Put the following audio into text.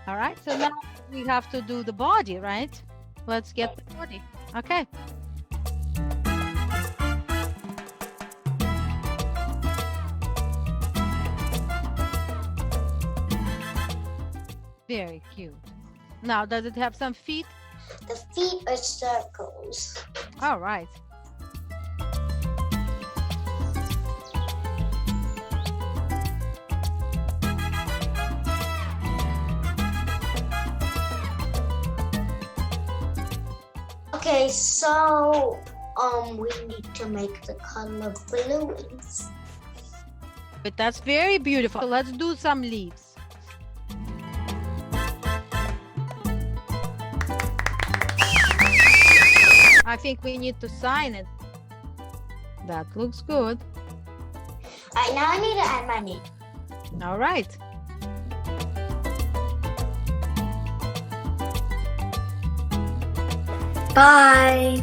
All right, so now we have to do the body, right? Let's get the body. Okay. Very cute. Now, does it have some feet? The feet are circles. All right. Okay, so we need to make the color balloons. But that's very beautiful. So let's do some leaves. I think we need to sign it. That looks good. All right, now I need to add my name. All right. Bye.